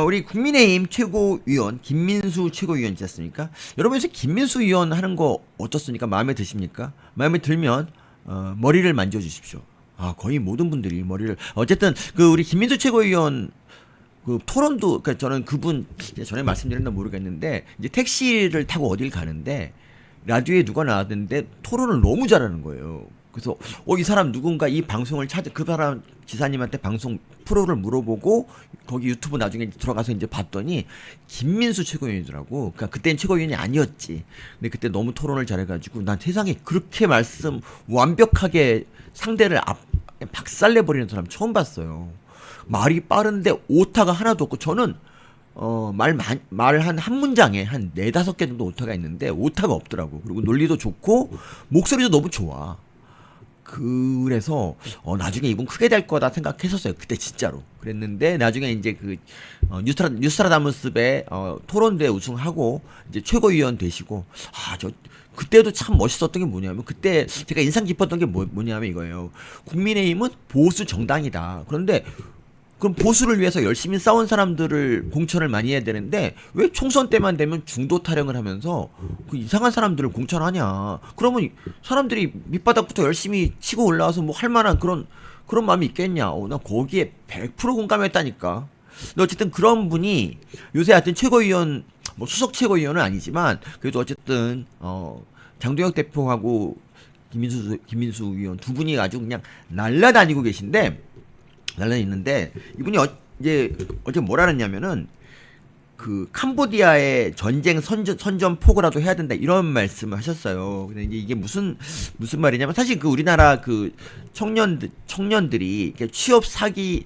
우리 국민의힘 최고위원 김민수 최고위원 있지 않습니까? 여러분 요새 김민수 의원 하는 거 어떻습니까? 마음에 드십니까? 마음에 들면 머리를 만져주십시오. 거의 모든 분들이 머리를 어쨌든 그 우리 김민수 최고위원 그 토론도 그러니까 저는 그분 전에 말씀드렸나 모르겠는데 이제 택시를 타고 어딜 가는데 라디오에 누가 나왔는데 토론을 너무 잘하는 거예요. 그래서 이 사람 누군가 이 방송을 찾아 그 사람 지사님한테 방송 프로를 물어보고 거기 유튜브 나중에 들어가서 이제 봤더니 김민수 최고위원이더라고. 그러니까 그때는 최고위원이 아니었지. 근데 그때 너무 토론을 잘해가지고 난 세상에 그렇게 말씀 완벽하게 상대를 박살내버리는 사람 처음 봤어요. 말이 빠른데 오타가 하나도 없고 저는 말 한 문장에 한 네다섯 개 정도 오타가 있는데 오타가 없더라고. 그리고 논리도 좋고 목소리도 너무 좋아. 그래서 나중에 이분 크게 될 거다 생각했었어요. 그때 진짜로. 그랬는데 나중에 이제 그 뉴스트라다무스배 토론대 우승하고 이제 최고위원 되시고 저 그때도 참 멋있었던 게 뭐냐면 그때 제가 인상 깊었던 게 뭐냐면 이거예요. 국민의힘은 보수 정당이다. 그런데 그럼 보수를 위해서 열심히 싸운 사람들을 공천을 많이 해야 되는데 왜 총선 때만 되면 중도 타령을 하면서 그 이상한 사람들을 공천하냐? 그러면 사람들이 밑바닥부터 열심히 치고 올라와서 뭐 할 만한 그런 마음이 있겠냐? 나 거기에 100% 공감했다니까. 근데 어쨌든 그런 분이 요새 하여튼 최고위원 뭐 수석 최고위원은 아니지만 그래도 어쨌든 장동혁 대표하고 김민수 의원 두 분이 아주 그냥 날라다니고 계신데. 날라 있는데 이분이 이제 어제 뭐라 그랬냐면은 그 캄보디아의 전쟁 선전포고라도 해야 된다 이런 말씀을 하셨어요. 근데 이제 이게 무슨 말이냐면 사실 그 우리나라 그 청년들이 취업 사기에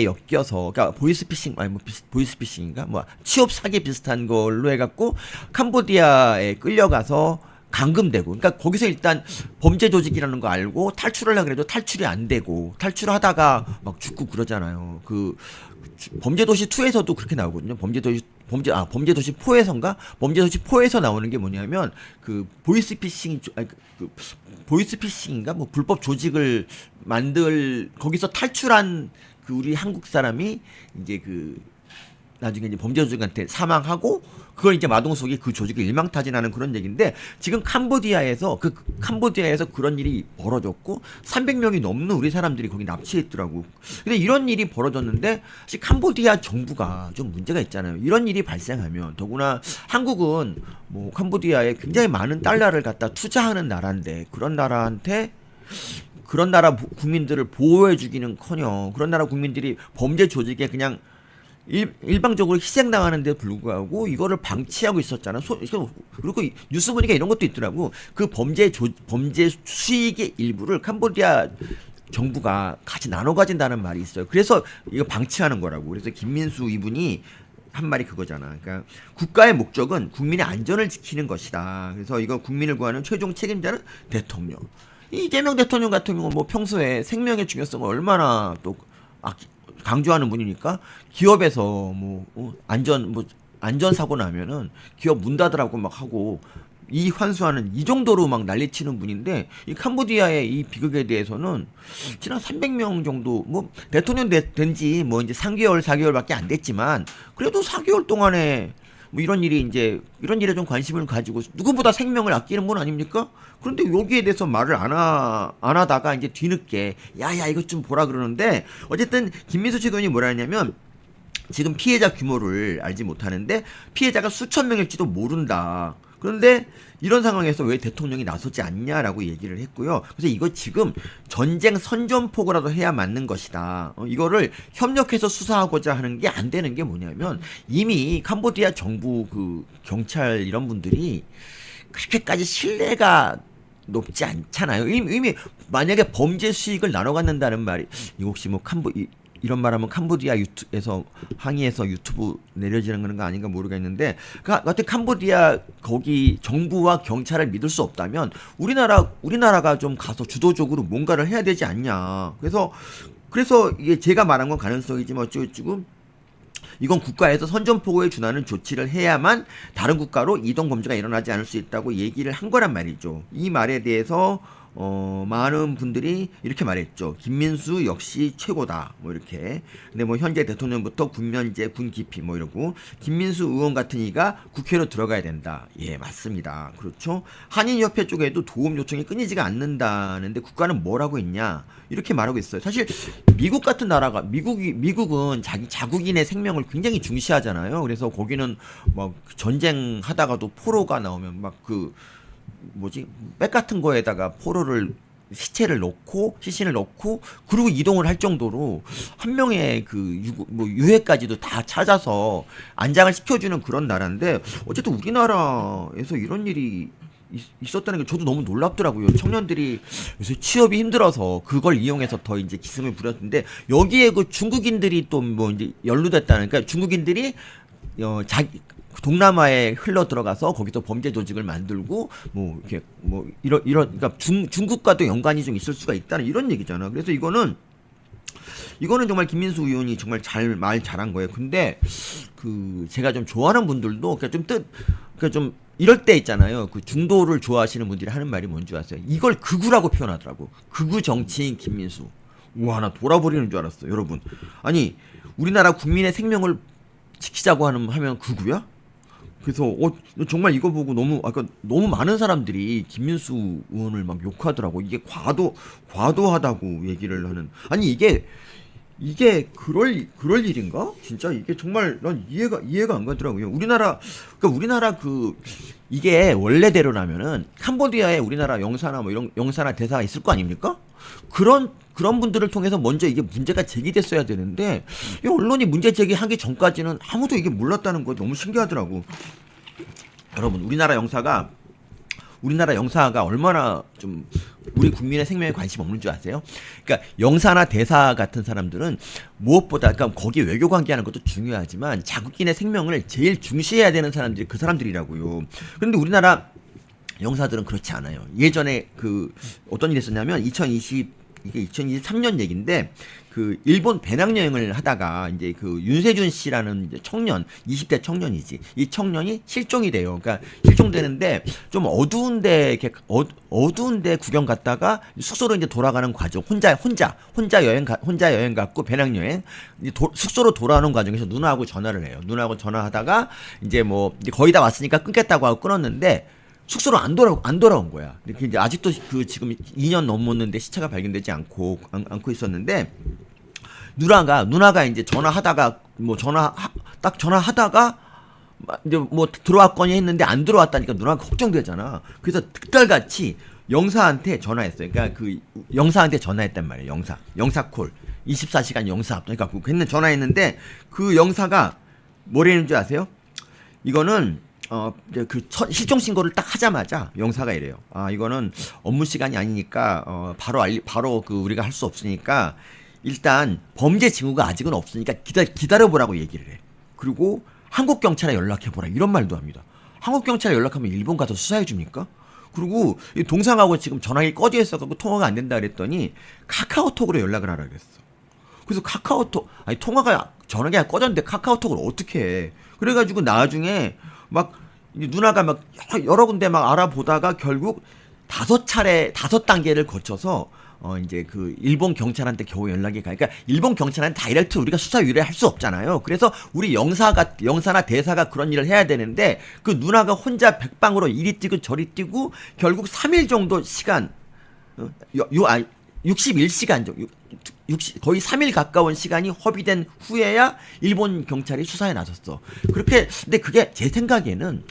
엮여서 그러니까 보이스피싱 아니 뭐 보이스피싱인가 뭐 취업 사기 비슷한 걸로 해갖고 캄보디아에 끌려가서 감금되고 그러니까 거기서 일단 범죄 조직이라는 거 알고 탈출을 하려고 해도 탈출이 안 되고 탈출하다가 막 죽고 그러잖아요. 그 범죄도시 2에서도 그렇게 나오거든요. 범죄도시 4에서인가? 범죄도시 4에서 나오는 게 뭐냐면 그 보이스피싱인가 뭐 불법 조직을 거기서 탈출한 그 우리 한국 사람이 이제 그 나중에 이제 범죄 조직한테 사망하고 그걸 이제 마동석이 그 조직을 일망타진하는 그런 얘기인데 지금 캄보디아에서 그런 일이 벌어졌고 300명이 넘는 우리 사람들이 거기 납치했더라고. 근데 이런 일이 벌어졌는데 사실 캄보디아 정부가 좀 문제가 있잖아요. 이런 일이 발생하면 더구나 한국은 뭐 캄보디아에 굉장히 많은 달러를 갖다 투자하는 나라인데 그런 나라 국민들을 보호해주기는커녕 그런 나라 국민들이 범죄 조직에 그냥 일방적으로 희생당하는데 불구하고 이거를 방치하고 있었잖아. 그리고 뉴스 보니까 이런 것도 있더라고. 그 범죄 수익의 일부를 캄보디아 정부가 같이 나눠 가진다는 말이 있어요. 그래서 이거 방치하는 거라고. 그래서 김민수 이분이 한 말이 그거잖아. 그러니까 국가의 목적은 국민의 안전을 지키는 것이다. 그래서 이거 국민을 구하는 최종 책임자는 대통령. 이재명 대통령 같은 경우는 뭐 평소에 생명의 중요성을 얼마나 또 강조하는 분이니까 기업에서 안전 사고 나면은 기업 문 닫으라고 막 하고 이 환수하는 이 정도로 막 난리치는 분인데 이 캄보디아의 이 비극에 대해서는 지난 300명 정도 뭐 대통령 된지 뭐 이제 3개월 4개월밖에 안 됐지만 그래도 4개월 동안에 뭐 이런 일에 좀 관심을 가지고 누구보다 생명을 아끼는 분 아닙니까? 그런데 여기에 대해서 말을 안 하다가 이제 뒤늦게 야야 이것 좀 보라 그러는데 어쨌든 김민수 최고위원이 뭐라 했냐면 지금 피해자 규모를 알지 못하는데 피해자가 수천 명일지도 모른다. 그런데 이런 상황에서 왜 대통령이 나서지 않냐라고 얘기를 했고요. 그래서 이거 지금 전쟁 선전포고라도 해야 맞는 것이다. 이거를 협력해서 수사하고자 하는 게 안 되는 게 뭐냐면 이미 캄보디아 정부 그 경찰 이런 분들이 그렇게까지 신뢰가 높지 않잖아요. 이미 만약에 범죄 수익을 나눠 갖는다는 말이 이거 혹시 뭐 이런 말하면 캄보디아에서 항의해서 유튜브 내려지는 거 아닌가 모르겠는데 하여튼 캄보디아 거기 정부와 경찰을 믿을 수 없다면 우리나라가 좀 가서 주도적으로 뭔가를 해야 되지 않냐. 그래서 이게 제가 말한 건 가능성이지만 어쩌고저쩌고 이건 국가에서 선전포고에 준하는 조치를 해야만 다른 국가로 이동 범죄가 일어나지 않을 수 있다고 얘기를 한 거란 말이죠. 이 말에 대해서 많은 분들이 이렇게 말했죠. 김민수 역시 최고다. 뭐 이렇게. 근데 뭐 현재 대통령부터 군면제, 군기피 뭐 이러고 김민수 의원 같은 이가 국회로 들어가야 된다. 예, 맞습니다. 그렇죠. 한인협회 쪽에도 도움 요청이 끊이지가 않는다는데 국가는 뭐라고 했냐? 이렇게 말하고 있어요. 사실 미국 같은 나라가 미국은 자국인의 생명을 굉장히 중시하잖아요. 그래서 거기는 막 전쟁하다가도 포로가 나오면 막 그 뭐지 백 같은 거에다가 포로를 시신을 넣고 그리고 이동을 할 정도로 한 명의 그 유해까지도 다 찾아서 안장을 시켜주는 그런 나라인데 어쨌든 우리나라에서 이런 일이 있었다는 게 저도 너무 놀랍더라고요. 청년들이 요새 취업이 힘들어서 그걸 이용해서 더 이제 기승을 부렸는데 여기에 그 중국인들이 또 뭐 이제 연루됐다는 그러니까 중국인들이 자기 동남아에 흘러 들어가서 거기서 범죄 조직을 만들고 뭐 이렇게 뭐 이런 그러니까 중국과도 연관이 좀 있을 수가 있다는 이런 얘기잖아. 그래서 이거는 정말 김민수 의원이 정말 말 잘한 거예요. 근데 그 제가 좀 좋아하는 분들도 그러니까 좀 이럴 때 있잖아요. 그 중도를 좋아하시는 분들이 하는 말이 뭔지 아세요? 이걸 극우라고 표현하더라고. 극우 정치인 김민수. 우와, 나 돌아버리는 줄 알았어, 여러분. 아니, 우리나라 국민의 생명을 지키자고 하면 극우야? 그래서 정말 이거 보고 너무 많은 사람들이 김민수 의원을 막 욕하더라고. 이게 과도하다고 얘기를 하는. 아니 이게 그럴 일인가? 진짜 이게 정말 난 이해가 안 가더라고요. 우리나라 이게 원래대로라면은 캄보디아에 우리나라 영사나 뭐 이런 영사나 대사가 있을 거 아닙니까? 그런 분들을 통해서 먼저 이게 문제가 제기됐어야 되는데 이 언론이 문제 제기하기 전까지는 아무도 이게 몰랐다는 거 너무 신기하더라고. 여러분, 우리나라 영사가 얼마나 좀 우리 국민의 생명에 관심 없는 줄 아세요? 그러니까 영사나 대사 같은 사람들은 무엇보다 그러니까 거기 외교 관계하는 것도 중요하지만 자국인의 생명을 제일 중시해야 되는 사람들이 그 사람들이라고요. 그런데 우리나라 영사들은 그렇지 않아요. 예전에 그 어떤 일이 있었냐면 이게 2023년 얘기인데 그 일본 배낭여행을 하다가 이제 그 윤세준 씨라는 이제 청년 20대 청년이지 이 청년이 실종이 돼요. 그러니까 실종되는데 좀 어두운데 이렇게 어두운데 구경 갔다가 숙소로 이제 돌아가는 과정 혼자 여행 갔고 배낭여행 이제 숙소로 돌아오는 과정에서 누나하고 전화를 해요. 누나하고 전화하다가 이제 뭐 이제 거의 다 왔으니까 끊겠다고 하고 끊었는데. 숙소로 안 돌아온 거야. 이렇게 이제 아직도 그 지금 2년 넘었는데 시체가 발견되지 않고 있었는데 누나가 이제 전화하다가 이제 뭐 들어왔거니 했는데 안 들어왔다니까 누나가 걱정되잖아. 그래서 특달같이 영사한테 전화했어요. 그러니까 그 영사한테 전화했단 말이에요. 영사콜 24시간 영사 그러니까 그 전화했는데 그 영사가 뭐라는 줄 아세요? 이거는 실종 신고를 딱 하자마자 영사가 이래요. 이거는 업무 시간이 아니니까 바로 그 우리가 할 수 없으니까 일단 범죄 징후가 아직은 없으니까 기다려보라고 얘기를 해. 그리고 한국 경찰에 연락해보라 이런 말도 합니다. 한국 경찰에 연락하면 일본 가서 수사해 줍니까? 그리고 이 동상하고 지금 전화기 꺼져 있어갖고 통화가 안 된다 그랬더니 카카오톡으로 연락을 하라 그랬어. 그래서 전화기가 꺼졌는데 카카오톡을 어떻게 해? 그래가지고 나중에 막 누나가 막 여러 군데 막 알아보다가 결국 5단계를 거쳐서 이제 그 일본 경찰한테 겨우 연락이 가. 그러니까 일본 경찰한테 다이렉트 우리가 수사 의뢰할 수 없잖아요. 그래서 우리 영사나 대사가 그런 일을 해야 되는데 그 누나가 혼자 백방으로 이리 뛰고 저리 뛰고 결국 3일 정도 시간 61시간 정도 거의 3일 가까운 시간이 허비된 후에야 일본 경찰이 수사에 나섰어. 근데 그게 제 생각에는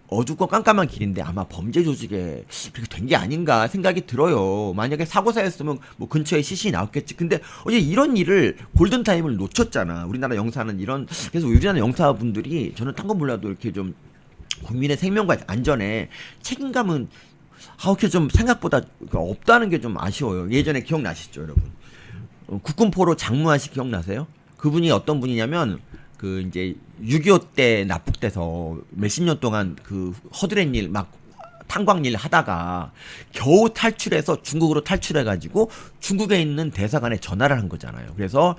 어둡고 깜깜한 길인데 아마 범죄 조직에 그렇게 된 게 아닌가 생각이 들어요. 만약에 사고사였으면 뭐 근처에 시신이 나왔겠지. 근데 어제 이런 일을 골든타임을 놓쳤잖아. 우리나라 영사는 그래서 우리나라 영사분들이 저는 딴 건 몰라도 이렇게 좀 국민의 생명과 안전에 책임감은 이렇게 좀 생각보다 없다는 게 좀 아쉬워요. 예전에 기억나시죠, 여러분? 국군포로 장무환 씨 기억나세요? 그분이 어떤 분이냐면 그 이제 6.25 때 납북돼서 몇십 년 동안 그 허드렛 일 막 탄광일 하다가 겨우 탈출해서 중국으로 탈출해가지고 중국에 있는 대사관에 전화를 한 거잖아요. 그래서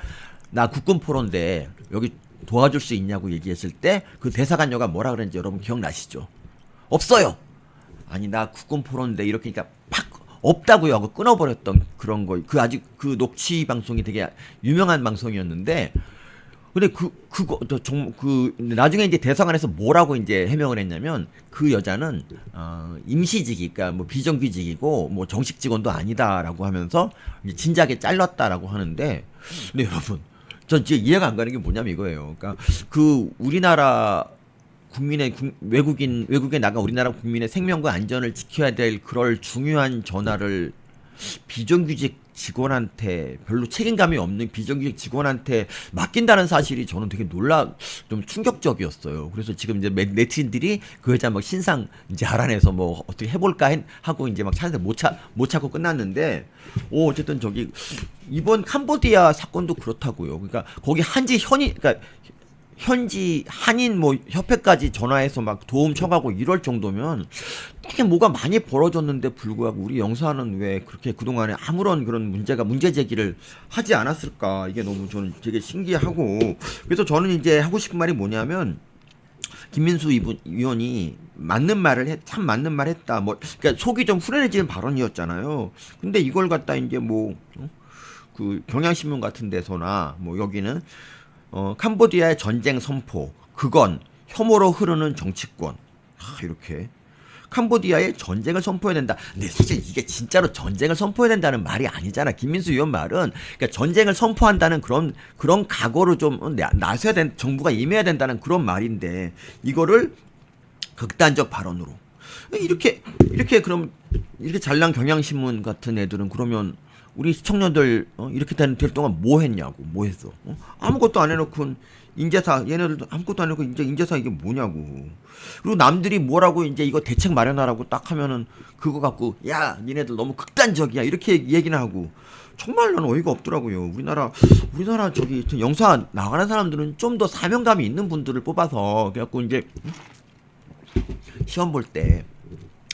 나 국군포로인데 여기 도와줄 수 있냐고 얘기했을 때 그 대사관 여가 뭐라 그랬는지 여러분 기억나시죠? 없어요. 아니 나 국군포로인데 이렇게 그러니까 팍 없다고요 하고 끊어버렸던 그런 거. 그 아직 그 녹취 방송이 되게 유명한 방송이었는데 근데 나중에 이제 대사관에서 뭐라고 이제 해명을 했냐면 그 여자는 임시직이 그러니까 뭐 비정규직이고 뭐 정식 직원도 아니다라고 하면서 이제 진작에 잘랐다라고 하는데 근데 여러분 전 진짜 이해가 안 가는 게 뭐냐면 이거예요. 그러니까 그 우리나라 외국에 나가 우리나라 국민의 생명과 안전을 지켜야 될 그럴 중요한 전화를 비정규직 직원한테 별로 책임감이 없는 비정규직 직원한테 맡긴다는 사실이 저는 되게 좀 충격적이었어요. 그래서 지금 이제 네티즌들이 그 여자 막 신상 이제 알아내서 뭐 어떻게 해볼까 하고 이제 막 찾는데 못 찾고 끝났는데 어쨌든 저기 이번 캄보디아 사건도 그렇다고요. 그러니까 거기 그러니까 현지 한인 뭐 협회까지 전화해서 막 도움 청하고 이럴 정도면 되게 뭐가 많이 벌어졌는데 불구하고 우리 영사는 왜 그렇게 그동안에 아무런 그런 문제 제기를 하지 않았을까 이게 너무 저는 되게 신기하고 그래서 저는 이제 하고 싶은 말이 뭐냐면 김민수 위원이 참 맞는 말 했다 뭐 그러니까 속이 좀 후련해지는 발언이었잖아요. 근데 이걸 갖다 이제 뭐 그 경향신문 같은 데서나 뭐 여기는 캄보디아의 전쟁 선포, 그건 혐오로 흐르는 정치권. 이렇게. 캄보디아의 전쟁을 선포해야 된다. 근데 사실 이게 진짜로 전쟁을 선포해야 된다는 말이 아니잖아. 김민수 의원 말은. 그러니까 전쟁을 선포한다는 그런 각오를 좀 나서야 정부가 임해야 된다는 그런 말인데, 이거를 극단적 발언으로. 그럼, 이렇게 잘난 경향신문 같은 애들은 그러면 우리 시청자들 이렇게 될 동안 뭐 했냐고 뭐 했어 아무것도 안 해놓고 인재사 얘네들도 아무것도 안 해놓고 인재사 이게 뭐냐고 그리고 남들이 뭐라고 이제 이거 대책 마련하라고 딱 하면은 그거 갖고 야 니네들 너무 극단적이야 이렇게 얘기는 하고 정말 난 어이가 없더라고요. 우리나라 저기 영사 나가는 사람들은 좀 더 사명감이 있는 분들을 뽑아서 그래갖고 이제 시험 볼 때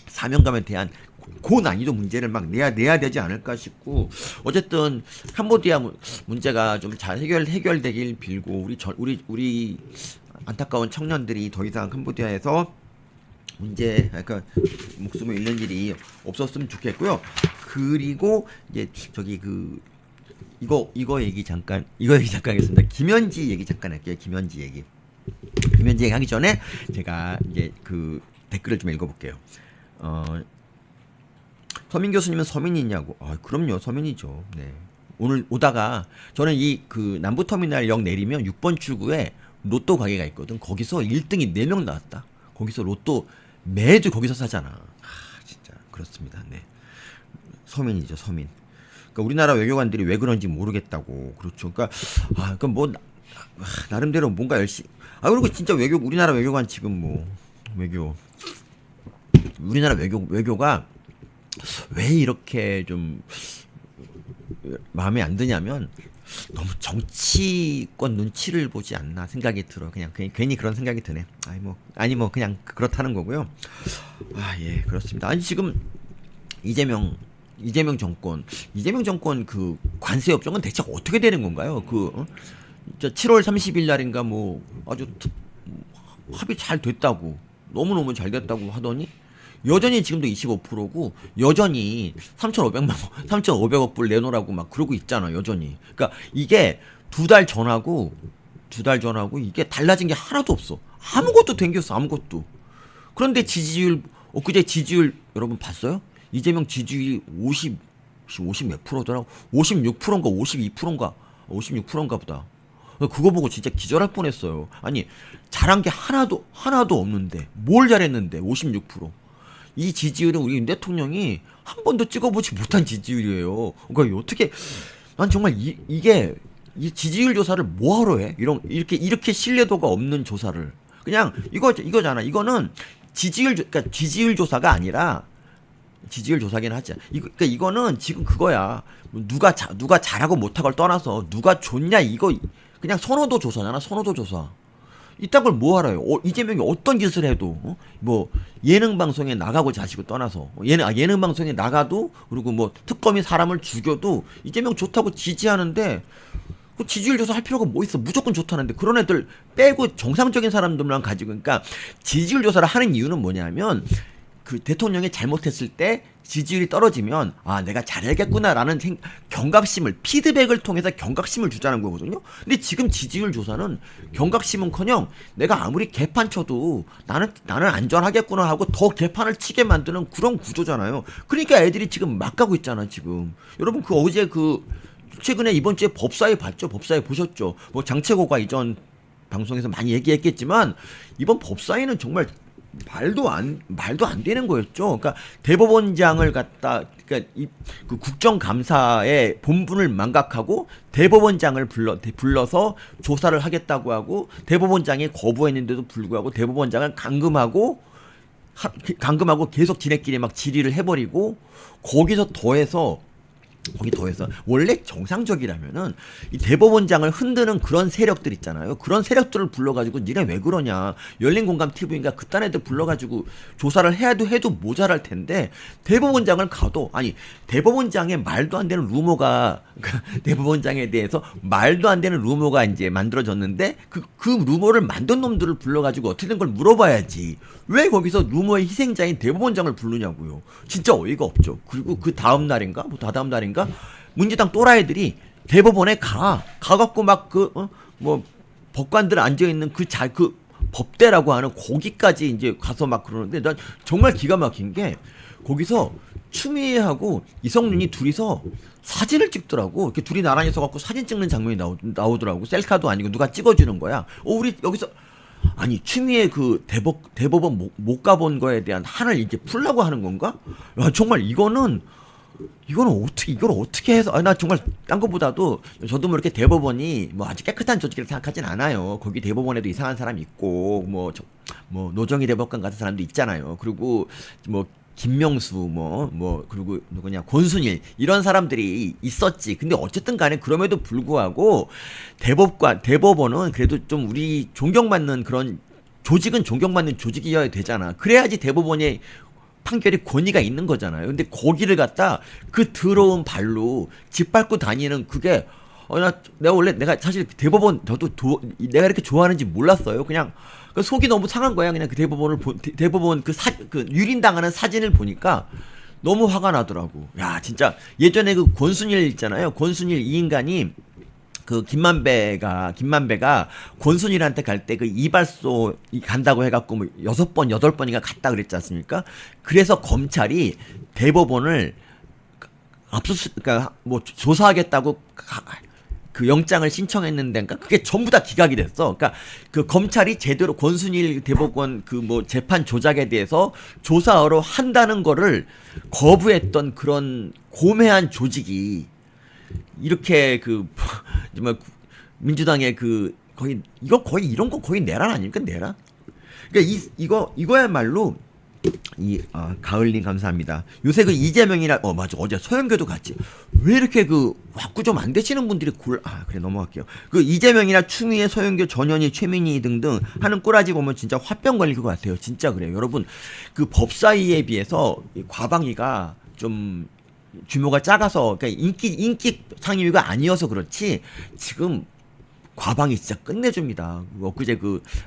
사명감에 대한 고난이도 문제를 막 내야 되지 않을까 싶고 어쨌든 캄보디아 문제가 좀 잘 해결되길 빌고 우리 안타까운 청년들이 더 이상 캄보디아에서 그러니까 목숨을 잃는 일이 없었으면 좋겠고요. 그리고 이제 저기 이거 얘기 잠깐 하겠습니다. 김현지 얘기 잠깐 할게요. 김현지 얘기 하기 전에 제가 이제 그 댓글을 좀 읽어볼게요. 서민 교수님은 서민이냐고. 그럼요, 서민이죠. 네. 오늘 오다가 저는 그 남부터미널역 내리면 6번 출구에 로또 가게가 있거든. 거기서 1등이 4명 나왔다. 거기서 로또 매주 거기서 사잖아. 진짜 그렇습니다. 네. 서민이죠, 서민. 그러니까 우리나라 외교관들이 왜 그런지 모르겠다고. 그렇죠. 그러니까 뭐 나름대로 뭔가 열심히. 그리고 진짜 우리나라 외교관 지금 뭐 우리나라 외교가 왜 이렇게 좀 마음에 안 드냐면 너무 정치권 눈치를 보지 않나 생각이 들어. 그냥 괜히 그런 생각이 드네. 뭐 그냥 그렇다는 거고요. 예, 그렇습니다. 아니 지금 이재명 정권 그 관세 협정은 대체 어떻게 되는 건가요? 7월 30일 날인가 뭐 아주 합의 잘 됐다고 너무너무 잘 됐다고 하더니 여전히 지금도 25%고 여전히 3,500억 불 내놓으라고 막 그러고 있잖아. 여전히. 그러니까 이게 두 달 전하고 이게 달라진 게 하나도 없어. 아무것도 댕겼어. 아무것도. 그런데 엊그제 지지율 여러분 봤어요? 이재명 지지율이 50 몇 프로더라고. 56%인가 52%인가 보다. 그거 보고 진짜 기절할 뻔했어요. 아니 잘한 게 하나도 없는데 뭘 잘했는데 56%. 이 지지율은 우리 윤 대통령이 한 번도 찍어보지 못한 지지율이에요. 그러니까 어떻게 난 정말 이게 이 지지율 조사를 뭐하러 해? 이렇게 신뢰도가 없는 조사를 그냥 이거잖아. 이거는 그러니까 지지율 조사가 아니라 지지율 조사긴 하지. 그러니까 이거는 지금 그거야. 누가 잘하고 못하고를 떠나서 누가 좋냐 이거 그냥 선호도 조사잖아. 선호도 조사. 이딴 걸 뭐하러요? 이재명이 어떤 짓을 해도 뭐 예능 방송에 나가고 자식을 떠나서 예능 방송에 나가도 그리고 뭐 특검이 사람을 죽여도 이재명 좋다고 지지하는데 그 지지율 조사 할 필요가 뭐 있어? 무조건 좋다는데 그런 애들 빼고 정상적인 사람들만 가지고 그러니까 지지율 조사를 하는 이유는 뭐냐면 그 대통령이 잘못했을 때 지지율이 떨어지면 아 내가 잘해야겠구나라는 경각심을 피드백을 통해서 경각심을 주자는 거거든요. 근데 지금 지지율 조사는 경각심은커녕 내가 아무리 개판 쳐도 나는 안전하겠구나 하고 더 개판을 치게 만드는 그런 구조잖아요. 그러니까 애들이 지금 막 가고 있잖아 지금. 여러분 그 어제 그 최근에 이번 주에 법사위 봤죠? 법사위 보셨죠? 뭐 장채고가 이전 방송에서 많이 얘기했겠지만 이번 법사위는 정말 말도 안 되는 거였죠. 그러니까 대법원장을 갖다 그러니까 그 국정감사의 본분을 망각하고 대법원장을 불러서 조사를 하겠다고 하고 대법원장이 거부했는데도 불구하고 대법원장을 감금하고 계속 지네끼리 막 질의를 해버리고 거기서 더해서 원래 정상적이라면은 이 대법원장을 흔드는 그런 세력들 있잖아요. 그런 세력들을 불러가지고 니네 왜 그러냐. 열린공감 TV인가 그딴 애들 불러가지고 조사를 해도 모자랄 텐데 대법원장을 가도 아니 대법원장의 말도 안 되는 루머가 대법원장에 대해서 말도 안 되는 루머가 이제 만들어졌는데 그 루머를 만든 놈들을 불러가지고 어떻게 된 걸 물어봐야지. 왜 거기서 루머의 희생자인 대법원장을 부르냐고요. 진짜 어이가 없죠. 그리고 그 다음 날인가 뭐 다다음 날인가 민주당 또라이들이 대법원에 가갖고 막 뭐 법관들 앉아 있는 그 법대라고 하는 거기까지 이제 가서 막 그러는데 난 정말 기가 막힌 게 거기서 추미애하고 이성윤이 둘이서 사진을 찍더라고. 이렇게 둘이 나란히 서갖고 사진 찍는 장면이 나오더라고. 셀카도 아니고 누가 찍어주는 거야. 우리 여기서 아니 추미애 그 대법원 못 가본 거에 대한 한을 이제 풀라고 하는 건가? 야, 정말 이걸 어떻게 해서 나 정말 딴 것보다도 저도 뭐 이렇게 대법원이 뭐 아주 깨끗한 조직이라고 생각하진 않아요. 거기 대법원에도 이상한 사람이 있고 뭐 노정희 대법관 같은 사람도 있잖아요. 그리고 뭐 김명수 그리고 누구냐 권순일 이런 사람들이 있었지. 근데 어쨌든 간에 그럼에도 불구하고 대법원은 그래도 좀 우리 존경받는 그런 조직은 존경받는 조직이어야 되잖아. 그래야지 대법원의 판결이 권위가 있는 거잖아요. 근데 거기를 갖다 그 더러운 발로 짓밟고 다니는 그게 내가 사실 대법원 내가 이렇게 좋아하는지 몰랐어요. 그냥 그 속이 너무 상한 거야. 그냥 그 대법원 그 유린당하는 사진을 보니까 너무 화가 나더라고. 야 진짜 예전에 그 권순일 있잖아요. 권순일 이 인간이 그 김만배가 권순일한테 갈 때 그 이발소 간다고 해갖고 뭐 6번 8번인가 갔다 그랬지 않습니까? 그래서 검찰이 대법원을 그러니까 뭐 조사하겠다고 그 영장을 신청했는데 그러니까 그게 전부 다 기각이 됐어. 그러니까 그 검찰이 제대로 권순일 대법원 그 뭐 재판 조작에 대해서 조사하러 한다는 거를 거부했던 그런 고매한 조직이 이렇게 정말 민주당의 거의 이런 거 거의 내란 아닙니까? 내란? 그러니까 이거야말로 가을님 감사합니다. 요새 그 이재명이라 맞아 어제 서영교도 갔지. 왜 이렇게 확구 좀 안 되시는 분들이 그래 넘어갈게요. 그 이재명이나 추미애, 서영교, 전현희, 최민희 등등 하는 꼬라지 보면 진짜 화병 걸릴 것 같아요. 진짜 그래요. 여러분 그 법사위에 비해서 과방위가 좀 규모가 작아서 그러니까 인기 상임위가 아니어서 그렇지 지금 과방이 진짜 끝내줍니다. 엊그제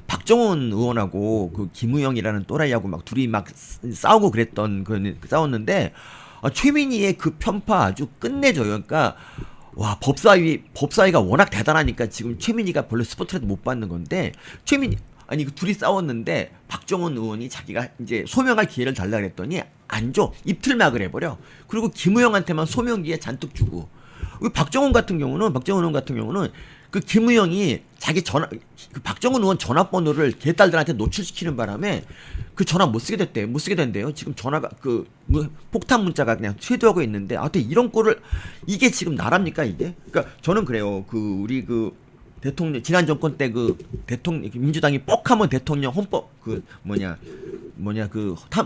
박정훈 의원하고 김우영이라는 또라이하고 막 둘이 막 싸우고 싸웠는데 최민희의 그 편파 아주 끝내줘요. 그러니까 와 법사위가 워낙 대단하니까 지금 최민희가 별로 스포트라이트 못 받는 건데 둘이 싸웠는데 박정훈 의원이 자기가 이제 소명할 기회를 달라 그랬더니 안 줘. 입틀막을 해버려. 그리고 김우영한테만 소명 기회 잔뜩 주고. 박정훈 의원 같은 경우는 그 김우영이 박정훈 의원 전화번호를 걔딸들한테 노출시키는 바람에 그 전화 못 쓰게 된대요. 지금 전화가 폭탄 문자가 그냥 쇄도하고 있는데 이런 꼴을 이게 지금 나랍니까 이게? 그러니까 저는 그래요. 우리 대통령 지난 정권 때 대통령 민주당이 뻑하면 대통령 헌법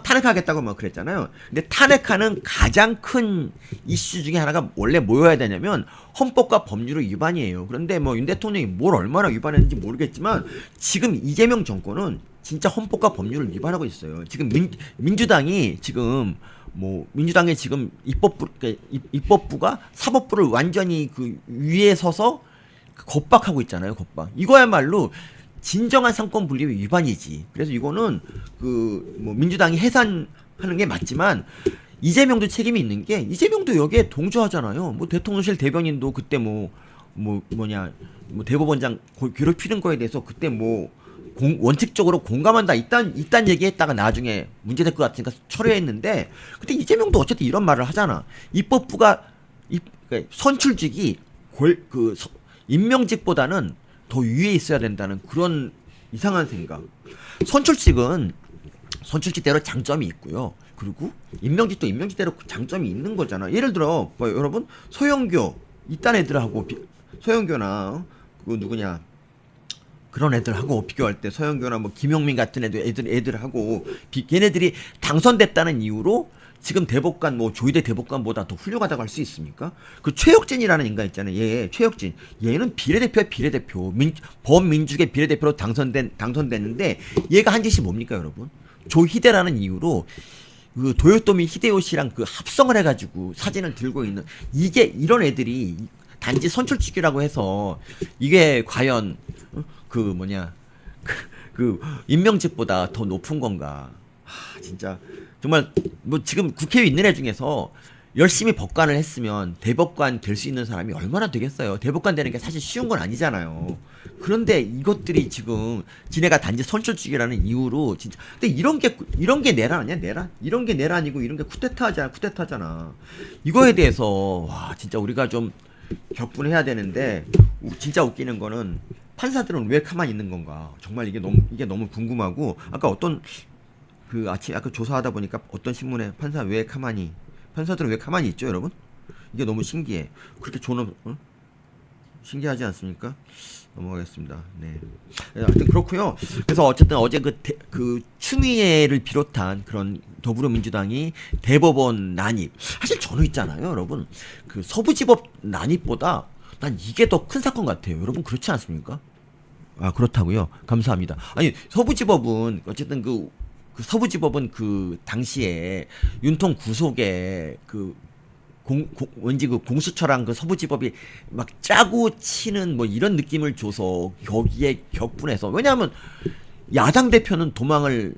탄핵하겠다고 막 그랬잖아요. 근데 탄핵하는 가장 큰 이슈 중에 하나가 원래 뭐여야 되냐면 헌법과 법률의 위반이에요. 그런데 윤 대통령이 뭘 얼마나 위반했는지 모르겠지만 지금 이재명 정권은 진짜 헌법과 법률을 위반하고 있어요. 지금 민주당이 지금 입법부가 사법부를 완전히 위에 서서 겁박하고 있잖아요. 이거야말로 진정한 상권 분립의 위반이지. 그래서 이거는 민주당이 해산 하는 게 맞지만 이재명도 책임이 있는 게 이재명도 여기에 동조하잖아요. 뭐 대통령실 대변인도 그때 대법원장 괴롭히는 거에 대해서 그때 원칙적으로 공감한다 이딴 얘기했다가 나중에 문제될 것 같으니까 철회했는데 근데 이재명도 어쨌든 이런 말을 하잖아. 입법부가 그러니까 선출직이 임명직보다는 더 위에 있어야 된다는 그런 이상한 생각. 선출직대로 장점이 있고요. 그리고 임명직도 임명직대로 장점이 있는 거잖아. 예를 들어 여러분 소영교 이딴 애들하고 소영교나 그 누구냐 그런 애들하고 비교할 때 서영교나 김용민 같은 애들하고 걔네들이 당선됐다는 이유로 지금 대법관 조희대 대법관보다 더 훌륭하다고 할 수 있습니까? 그 최혁진이라는 인간 있잖아요. 최혁진. 얘는 비례대표야 비례대표. 범민주계 비례대표로 당선됐는데 얘가 한 짓이 뭡니까 여러분? 조희대라는 이유로 그 도요토미 히데요시랑 그 합성을 해가지고 사진을 들고 있는 이런 애들이 단지 선출직이라고 해서 이게 과연 임명직보다 더 높은 건가? 진짜 정말 지금 국회에 있는 애 중에서 열심히 법관을 했으면 대법관 될 수 있는 사람이 얼마나 되겠어요? 대법관 되는 게 사실 쉬운 건 아니잖아요. 그런데 이것들이 지금 지네가 단지 선출직이라는 이유로 진짜 근데 이런 게 내란 아니야? 내란? 이런 게 내란이고 이런 게 쿠데타잖아. 이거에 대해서 와 진짜 우리가 좀 격분해야 되는데 진짜 웃기는 거는 판사들은 왜 가만히 있는 건가? 정말 이게 너무 궁금하고 아까 아까 조사하다 보니까 어떤 신문에 판사들은 왜 가만히 있죠, 여러분? 이게 너무 신기해. 그렇게 신기하지 않습니까? 넘어가겠습니다. 네. 하여튼 그렇고요. 그래서 어쨌든 어제 그 추미애를 비롯한 그런 더불어민주당이 대법원 난입. 사실 저는 있잖아요, 여러분. 그 서부지법 난입보다 난 이게 더 큰 사건 같아요. 여러분 그렇지 않습니까? 그렇다고요? 감사합니다. 아니 서부지법은 어쨌든 서부지법은 그 당시에 윤통 구속에 왠지 공수처랑 서부지법이 막 짜고 치는 이런 느낌을 줘서 거기에 격분해서 왜냐하면 야당 대표는 도망을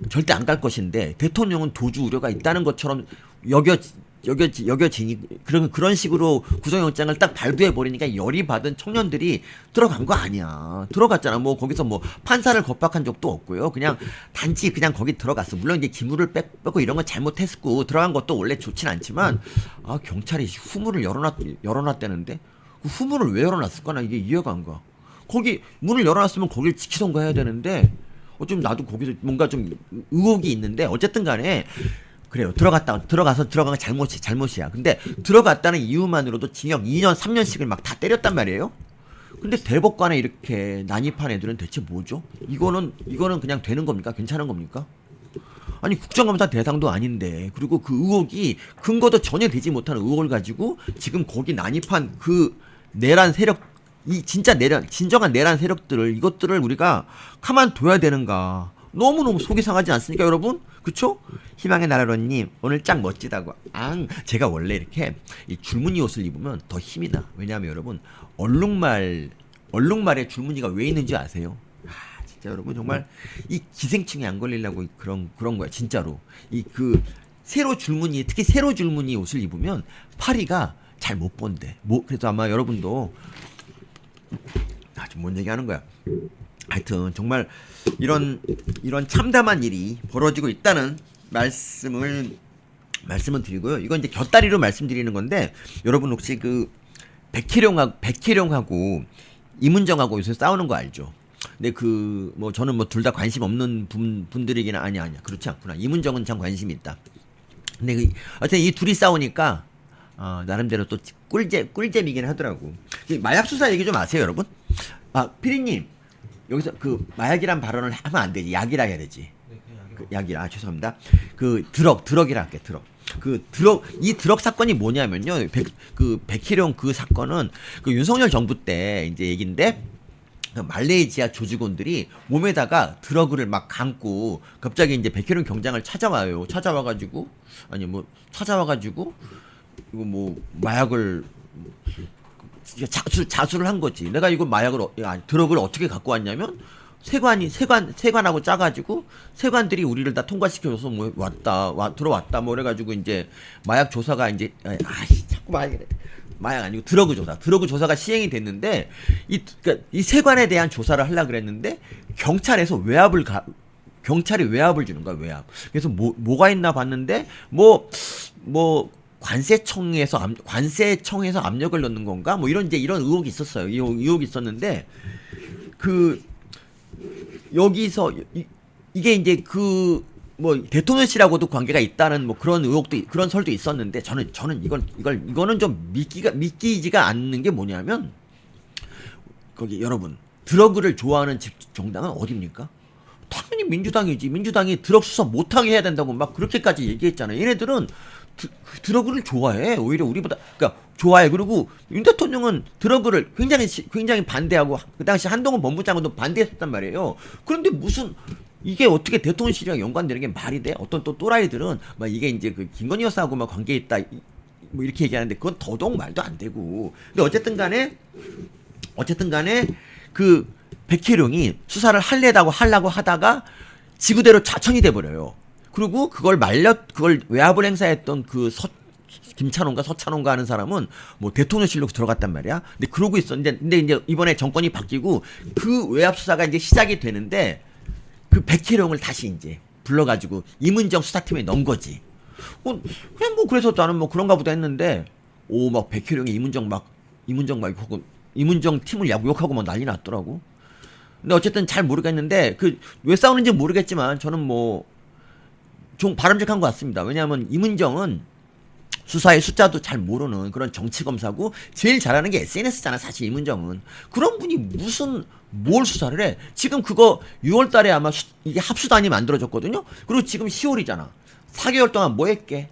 절대 안 갈 것인데 대통령은 도주 우려가 있다는 것처럼 여겨지니 그런 식으로 구속영장을 딱 발부해 버리니까 열이 받은 청년들이 들어간 거 아니야. 들어갔잖아. 거기서 판사를 겁박한 적도 없고요. 그냥 단지 거기 들어갔어. 물론 이제 기물을 뺏고 이런 건 잘못했고 들어간 것도 원래 좋진 않지만 경찰이 후문을 열어놨다는데 그 후문을 왜 열어놨을까? 나 이게 이해가 안 가. 거기 문을 열어놨으면 거길 지키던가 해야 되는데 어쩌면 나도 거기서 뭔가 좀 의혹이 있는데 어쨌든 간에 그래요. 들어간 건 잘못이야. 근데 들어갔다는 이유만으로도 징역 2년, 3년씩을 막 다 때렸단 말이에요. 근데 대법관에 이렇게 난입한 애들은 대체 뭐죠? 이거는 그냥 되는 겁니까? 괜찮은 겁니까? 아니 국정감사 대상도 아닌데 그리고 그 의혹이 근거도 전혀 되지 못하는 의혹을 가지고 지금 거기 난입한 그 내란 세력 진정한 내란 세력들을 이것들을 우리가 가만둬야 되는가? 너무너무 속이 상하지 않습니까 여러분? 그쵸? 희망의 나라로님 오늘 짱 멋지다고. 제가 원래 이렇게 이 줄무늬 옷을 입으면 더 힘이 나. 왜냐하면 여러분 얼룩말에 줄무늬가 왜 있는지 아세요? 진짜 여러분 정말 이 기생충이 안 걸리려고 그런 거야 진짜로. 특히 세로 줄무늬 옷을 입으면 파리가 잘 못 본대. 그래서 아마 여러분도 좀 뭔 얘기하는 거야. 하여튼 정말 이런 참담한 일이 벌어지고 있다는 말씀을 드리고요. 이건 이제 곁다리로 말씀드리는 건데 여러분 혹시 그 백혜령하고 이문정하고 요새 싸우는 거 알죠? 근데 저는 둘 다 관심 없는 분들이기는 아니야. 그렇지 않구나. 이문정은 참 관심이 있다. 근데 하여튼 이 둘이 싸우니까 나름대로 또 꿀잼이긴 하더라고. 마약 수사 얘기 좀 아세요, 여러분? 피디님 여기서 마약이란 발언을 하면 안 되지. 약이라 해야 되지. 약이라 죄송합니다. 드럭이라 할게. 이 드럭 사건이 뭐냐면요. 백희룡 그 사건은 윤석열 정부 때 이제 얘긴데 말레이시아 조직원들이 몸에다가 드러그를 막 감고 갑자기 이제 백희룡 경장을 찾아와가지고 이거 마약을 자수를 한 거지. 내가 이거 드럭을 어떻게 갖고 왔냐면 세관하고 짜가지고 세관들이 우리를 다 통과시켜줘서 뭐 들어왔다 뭐 그래가지고 이제 마약 조사가 이제 자꾸 마약 아니고 드러그 조사가 시행이 됐는데 그러니까 이 세관에 대한 조사를 하려 그랬는데 경찰이 외압을 주는 거야, 외압. 그래서 뭐가 있나 봤는데 관세청에서 압력을 넣는 건가? 뭐 이런 의혹이 있었어요. 의혹이 있었는데 여기서 이게 이제 대통령실하고도 관계가 있다는 뭐 그런 의혹도 그런 설도 있었는데 저는 이거는 좀 믿기지가 않는 게 뭐냐면 거기 여러분 드러그를 좋아하는 정당은 어디입니까? 당연히 민주당이지. 민주당이 드러그 수사 못하게 해야 된다고 막 그렇게까지 얘기했잖아요. 얘네들은 드러그를 좋아해. 오히려 우리보다 그러니까 좋아해. 그리고 윤 대통령은 드러그를 굉장히 반대하고 그 당시 한동훈 법무장관도 반대했단 말이에요. 그런데 무슨 이게 어떻게 대통령실이랑 연관되는 게 말이 돼? 어떤 또 또라이들은 막 이게 이제 그 김건희 여사하고 막 관계 있다 뭐 이렇게 얘기하는데 그건 더더욱 말도 안 되고. 근데 어쨌든 간에 그 백혜룡이 수사를 하려고 하다가 지구대로 좌천이 돼버려요. 그리고 그걸 외압을 행사했던 김찬홍가 서찬홍가 하는 사람은 뭐 대통령실로 들어갔단 말이야. 근데 그러고 있었는데, 근데 이제 이번에 정권이 바뀌고 그 외압 수사가 이제 시작이 되는데 그 백혜룡을 다시 이제 불러가지고 임은정 수사팀에 넣은 거지. 그냥 뭐 그래서 나는 뭐 그런가 보다 했는데 막 백혜룡이 임은정 팀을 욕하고 막 난리 났더라고. 근데 어쨌든 잘 모르겠는데 왜 싸우는지 모르겠지만 저는 뭐 좀 바람직한 것 같습니다. 왜냐하면 임은정은 수사의 숫자도 잘 모르는 그런 정치 검사고 제일 잘하는 게 SNS잖아. 사실 임은정은 그런 분이 뭘 수사를 해. 지금 그거 6월달에 아마 이게 합수단이 만들어졌거든요. 그리고 지금 10월이잖아. 4개월 동안 뭐 했게?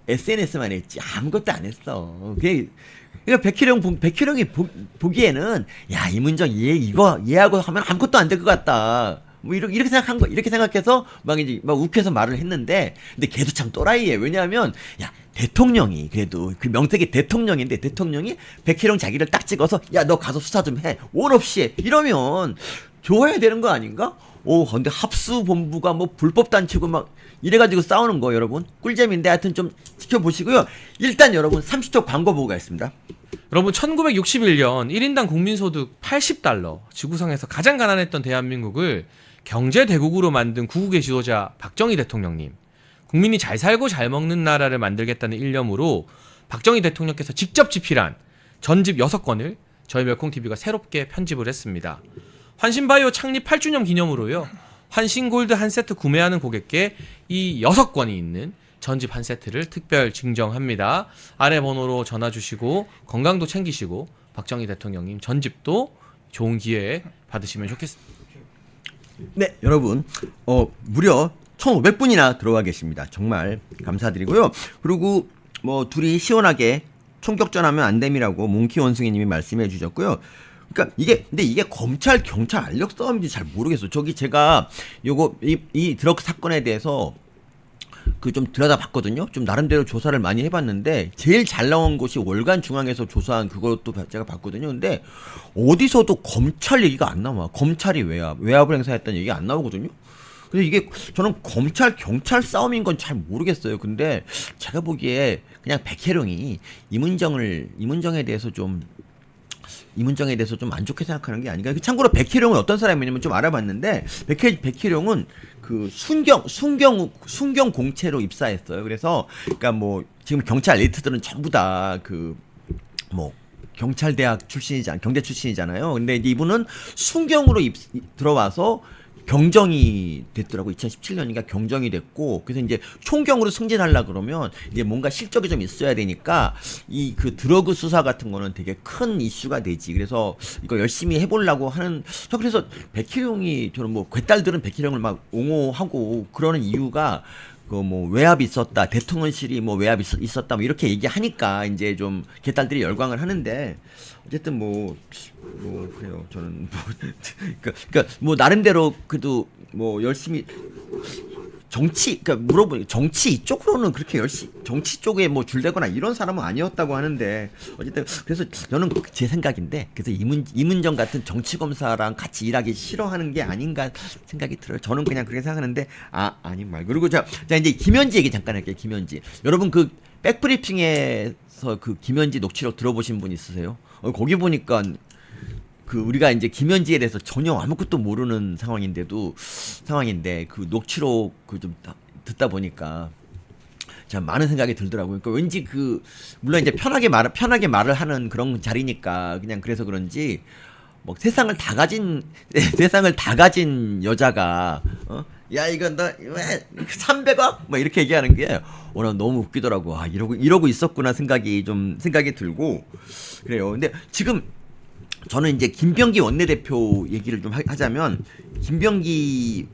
SNS만 했지 아무것도 안 했어. 그러니까 백희룡이 보기에는 야 임은정 얘하고 하면 아무것도 안 될 것 같다. 뭐 이렇게 생각해서 막 욱해서 말을 했는데, 근데 걔도 참 또라이예요. 왜냐하면 야 대통령이 그래도 그 명색이 대통령인데 대통령이 백희룡 자기를 딱 찍어서 야 너 가서 수사 좀 해. 원 없이 해. 이러면 좋아야 되는 거 아닌가? 근데 합수본부가 뭐 불법 단체고 막 이래가지고 싸우는 거 여러분 꿀잼인데 하여튼 좀 지켜보시고요. 일단 여러분 30초 광고 보고 가겠습니다. 여러분 1961년 1인당 국민소득 80달러 지구상에서 가장 가난했던 대한민국을 경제대국으로 만든 구국의 지도자 박정희 대통령님, 국민이 잘 살고 잘 먹는 나라를 만들겠다는 일념으로 박정희 대통령께서 직접 집필한 전집 6권을 저희 멸콩TV가 새롭게 편집을 했습니다. 환신바이오 창립 8주년 기념으로요, 환신골드 한 세트 구매하는 고객께 이 6권이 있는 전집 한 세트를 특별 증정합니다. 아래 번호로 전화 주시고 건강도 챙기시고 박정희 대통령님 전집도 좋은 기회에 받으시면 좋겠습니다. 네, 여러분 무려 1,500분이나 들어와 계십니다. 정말 감사드리고요. 그리고 뭐 둘이 시원하게 총격전하면 안 됨이라고 몽키 원숭이님이 말씀해 주셨고요. 그러니까 근데 이게 검찰 경찰 알력 싸움인지 잘 모르겠어. 제가 이 드러그 사건에 대해서 좀 들여다봤거든요. 좀 나름대로 조사를 많이 해봤는데 제일 잘 나온 곳이 월간중앙에서 조사한 그것도 제가 봤거든요. 근데 어디서도 검찰 얘기가 안 나와. 검찰이 외압을 행사했다는 얘기가 안 나오거든요. 근데 이게 저는 검찰 경찰 싸움인 건 잘 모르겠어요. 근데 제가 보기에 그냥 백혜룡이 임은정에 대해서 좀 안 좋게 생각하는 게 아닌가. 참고로 백희룡은 어떤 사람이냐면 좀 알아봤는데 백희룡은 그 순경 공채로 입사했어요. 그래서 그러니까 뭐 지금 경찰 엘리트들은 전부 다 경찰대학 출신이잖아, 경대 출신이잖아요. 근데 이제 이분은 순경으로 들어와서 경정이 됐더라고. 2017년인가 경정이 됐고, 그래서 이제 총경으로 승진하려 그러면 이제 뭔가 실적이 좀 있어야 되니까 이 드러그 수사 같은 거는 되게 큰 이슈가 되지. 그래서 이거 열심히 해보려고 하는. 그래서 백희룡이 저는 뭐 괴딸들은 백희룡을 막 옹호하고 그러는 이유가 외압이 있었다, 대통령실이 외압이 있었다, 이렇게 얘기하니까 이제 좀 개딸들이 열광을 하는데, 어쨌든 그래요. 저는 나름대로 그래도 열심히 그러니까 물어보니 정치 이쪽으로는 그렇게 열심히 정치 쪽에 뭐 줄대거나 이런 사람은 아니었다고 하는데 어쨌든 그래서 저는 제 생각인데 그래서 이문정 같은 정치 검사랑 같이 일하기 싫어하는 게 아닌가 생각이 들어요. 저는 그냥 그렇게 생각하는데 아닌 말. 그리고 자 이제 김현지 얘기 잠깐 할게요. 김현지 여러분 그 백브리핑에서 그 김현지 녹취록 들어보신 분 있으세요? 거기 보니까 그 우리가 이제 김현지에 대해서 전혀 아무것도 모르는 상황인데 그 녹취록 그 좀 듣다 보니까 참 많은 생각이 들더라고요. 그러니까 왠지 그 물론 이제 편하게 말을 하는 그런 자리니까 그냥 그래서 그런지 뭐 세상을 다 가진 여자가 야 이거 너 왜 300억 뭐 이렇게 얘기하는 게 나 너무 웃기더라고. 이러고 있었구나 생각이 들고 그래요. 근데 지금 저는 이제 김병기 원내대표 얘기를 좀 하자면 김병기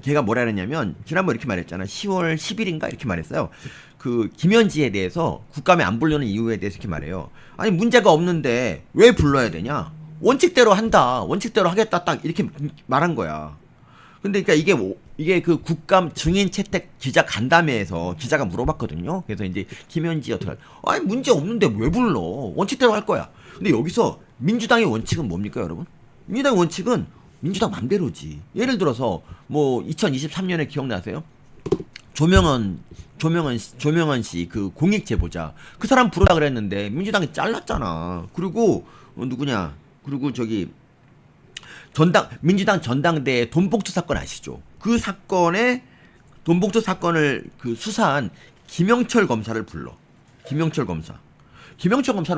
걔가 뭐라 그랬냐면 지난번 이렇게 말했잖아. 10월 10일인가 이렇게 말했어요. 그 김현지에 대해서 국감에 안 부르는 이유에 대해서 이렇게 말해요. 아니 문제가 없는데 왜 불러야 되냐? 원칙대로 한다. 원칙대로 하겠다. 딱 이렇게 말한 거야. 근데 그러니까 이게 그 국감 증인 채택 기자 간담회에서 기자가 물어봤거든요. 그래서 이제 김현지 어떻게 아니 문제 없는데 왜 불러? 원칙대로 할 거야. 근데 여기서 민주당의 원칙은 뭡니까, 여러분? 민주당의 원칙은 민주당 맘대로지. 예를 들어서 뭐 2023년에 기억나세요? 조명원 씨 그 공익 제보자 그 사람 부르라 그랬는데 민주당이 잘랐잖아. 그리고 누구냐? 그리고 저기 민주당 전당대회 돈봉투 사건 아시죠? 그 사건에 돈봉투 사건을 그 수사한 김영철 검사를 불러. 김영철 검사를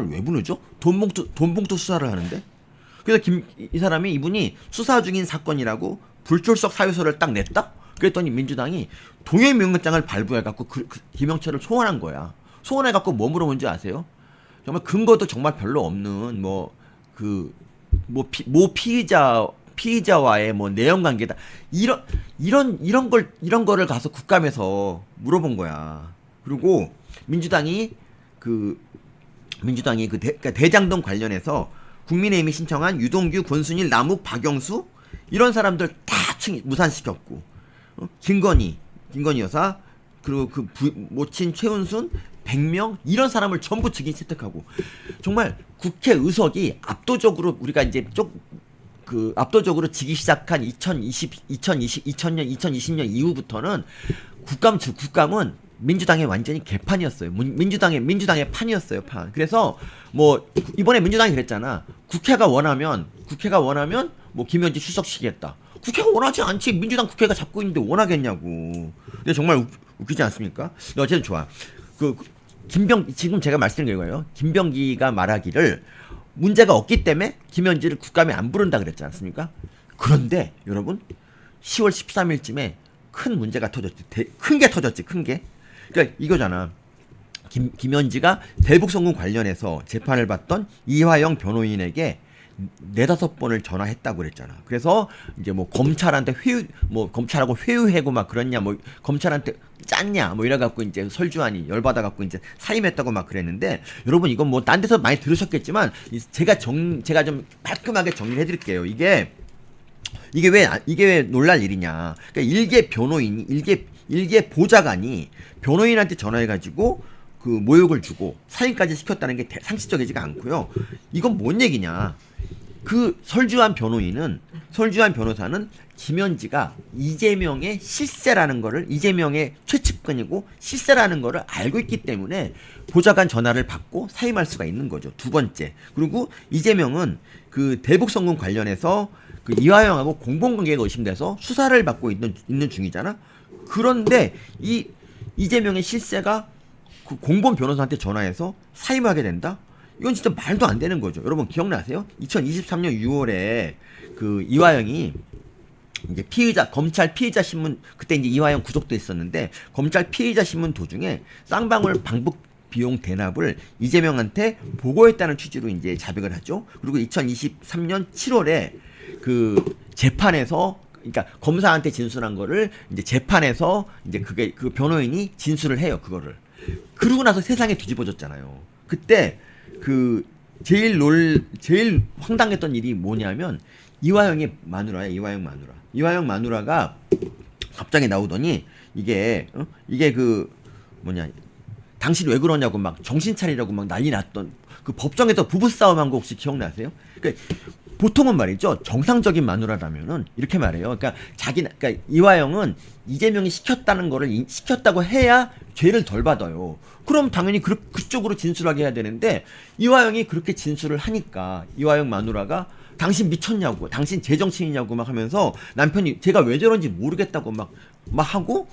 왜 부르죠? 돈봉투 수사를 하는데? 그래서 이분이 수사 중인 사건이라고 불출석 사유서를 딱 냈다? 그랬더니 민주당이 동해명령장을 발부해갖고 김영철을 소환한 거야. 소환해갖고 뭐 물어본 줄 아세요? 정말 근거도 정말 별로 없는 피의자와의 뭐 내용 관계다. 이런 거를 가서 국감에서 물어본 거야. 그리고 민주당이 그러니까 대장동 관련해서 국민의힘이 신청한 유동규, 권순일, 남욱, 박영수 이런 사람들 다 무산시켰고 김건희 여사 그리고 그 모친 최은순 100명 이런 사람을 전부 증인 채택하고 정말 국회 의석이 압도적으로 우리가 이제 압도적으로 지기 시작한 2020년 이후부터는 국감은 민주당의 완전히 개판이었어요. 민주당의 판이었어요, 판. 그래서 뭐 이번에 민주당이 그랬잖아. 국회가 원하면 뭐 김현지 출석시키겠다. 국회가 원하지 않지. 민주당 국회가 잡고 있는데 원하겠냐고. 근데 정말 웃기지 않습니까? 근데 어쨌든 좋아. 지금 제가 말씀드린 거예요. 김병기가 말하기를 문제가 없기 때문에 김현지를 국감에 안 부른다 그랬지 않습니까? 그런데 여러분 10월 13일쯤에 큰 문제가 터졌지. 큰 게 터졌지. 큰 게. 그러니까 이거잖아. 김현지가 대북송금 관련해서 재판을 받던 이화영 변호인에게 4-5번을 전화했다고 그랬잖아. 그래서 이제 뭐 검찰하고 회유하고 막 그랬냐, 뭐 검찰한테 짰냐, 뭐 이래갖고 이제 설주환이 열받아갖고 이제 사임했다고 막 그랬는데 여러분 이건 뭐 딴 데서 많이 들으셨겠지만 제가 좀 깔끔하게 정리를 해드릴게요. 이게 왜 놀랄 일이냐. 그러니까 일개 보좌관이 변호인한테 전화해가지고 그 모욕을 주고 사인까지 시켰다는 게 상식적이지가 않고요. 이건 뭔 얘기냐. 그 설주환 변호사는 김현지가 이재명의 최측근이고 실세라는 거를 알고 있기 때문에 보좌관 전화를 받고 사임할 수가 있는 거죠. 두 번째. 그리고 이재명은 그 대북송금 관련해서 그 이화영하고 공범관계가 의심돼서 수사를 받고 있는 중이잖아. 그런데 이재명의 실세가 그 공범 변호사한테 전화해서 사임하게 된다? 이건 진짜 말도 안 되는 거죠. 여러분 기억나세요? 2023년 6월에 그 이화영이 이제 검찰 피의자 신문 그때 이제 이화영 구속도 했었는데 검찰 피의자 신문 도중에 쌍방울 방북 비용 대납을 이재명한테 보고했다는 취지로 이제 자백을 하죠. 그리고 2023년 7월에 그 재판에서 그러니까 검사한테 진술한 거를 이제 재판에서 이제 그 변호인이 진술을 해요. 그러고 나서 세상에 뒤집어졌잖아요. 그때 그 제일 황당했던 일이 뭐냐면 이화영 마누라가 갑자기 나오더니 이게 그 뭐냐 당신 왜 그러냐고 막 정신 차리라고 막 난리 났던 그 법정에서 부부싸움한 거 혹시 기억나세요? 그러니까 보통은 말이죠 정상적인 마누라라면은 이렇게 말해요. 그러니까 이화영은 이재명이 시켰다는 거를 시켰다고 해야 죄를 덜 받아요. 그럼 당연히 그쪽으로 진술하게 해야 되는데 이화영이 그렇게 진술을 하니까 이화영 마누라가 당신 미쳤냐고, 당신 제정신이냐고 막 하면서 남편이 제가 왜 저런지 모르겠다고 막 하고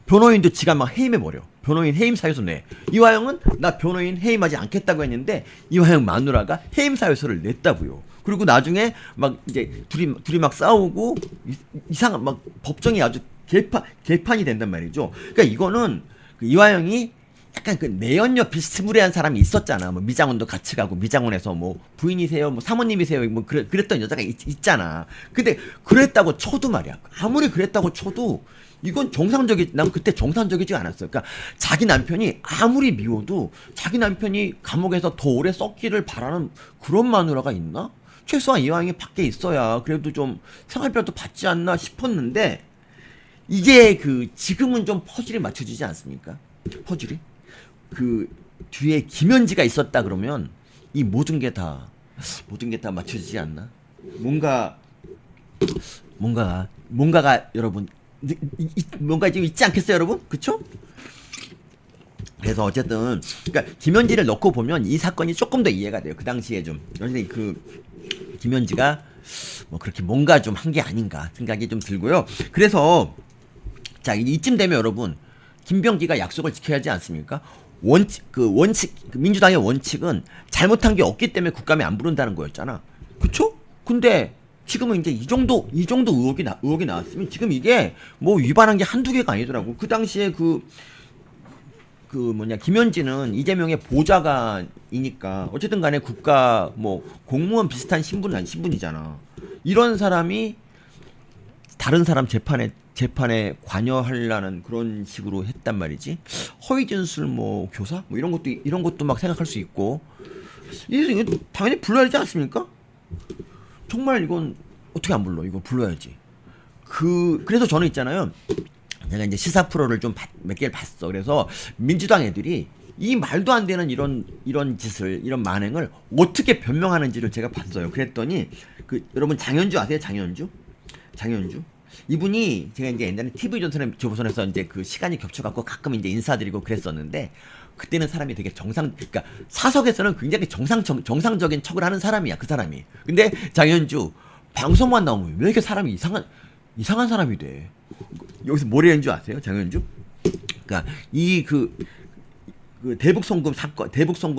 변호인도 지가 막 해임해버려. 변호인 해임 사유서 내. 이화영은 나 변호인 해임하지 않겠다고 했는데 이화영 마누라가 해임 사유서를 냈다고요. 그리고 나중에 막 이제 둘이 막 싸우고 이상한 막 법정이 아주 개판이 된단 말이죠. 그러니까 이거는 그 이화영이 약간 그 내연녀 비스무리한 사람이 있었잖아. 뭐 미장원도 같이 가고 미장원에서 뭐 부인이세요, 뭐 사모님이세요, 뭐 그랬던 여자가 있잖아. 근데 그랬다고 쳐도 말이야. 아무리 그랬다고 쳐도 이건 난 그때 정상적이지 않았어요. 그러니까 자기 남편이 아무리 미워도 자기 남편이 감옥에서 더 오래 썩기를 바라는 그런 마누라가 있나? 최소한 이왕이 밖에 있어야 그래도 좀 생활비라도 받지 않나 싶었는데 이게 지금은 좀 퍼즐이 맞춰지지 않습니까? 퍼즐이? 그 뒤에 김현지가 있었다 그러면 이 모든 게 다 맞춰지지 않나? 뭔가가 여러분 뭔가 지금 있지 않겠어요, 여러분? 그쵸? 그래서 어쨌든 그러니까 김현지를 넣고 보면 이 사건이 조금 더 이해가 돼요. 그 당시에 좀 김현지가 뭐 그렇게 뭔가 좀 한 게 아닌가 생각이 좀 들고요. 그래서 자 이쯤 되면 여러분 김병기가 약속을 지켜야 하지 않습니까? 민주당의 원칙은 잘못한 게 없기 때문에 국감에 안 부른다는 거였잖아. 그쵸? 근데 지금은 이제 이 정도 의혹이 나왔으면 지금 이게 뭐 위반한 게 한두 개가 아니더라고. 그 당시에 김현지는 이재명의 보좌관이니까 어쨌든 간에 국가 뭐 공무원 비슷한 신분이잖아. 이런 사람이 다른 사람 재판에 관여하려는 그런 식으로 했단 말이지. 허위 진술 뭐 교사 뭐 이런 것도 막 생각할 수 있고. 이거 당연히 불러야 되지 않습니까? 정말 이건 어떻게 안 불러? 이거 불러야지. 그래서 저는 있잖아요. 내가 이제 시사 프로를 좀 몇 개를 봤어. 그래서 민주당 애들이 이 말도 안 되는 이런 짓을, 이런 만행을 어떻게 변명하는지를 제가 봤어요. 그랬더니 여러분 장현주 아세요? 장현주? 이분이 제가 이제 옛날에 TV조선에서 이제 그 시간이 겹쳐갖고 가끔 이제 인사드리고 그랬었는데 그때는 사람이 되게 그러니까 사석에서는 굉장히 정상적인 척을 하는 사람이야, 그 사람이. 근데 장현주 방송만 나오면 왜 이렇게 사람이 이상한 사람이 돼? 여기서 뭘 했는 줄 아세요, 장현주? 그러니까 대북 송금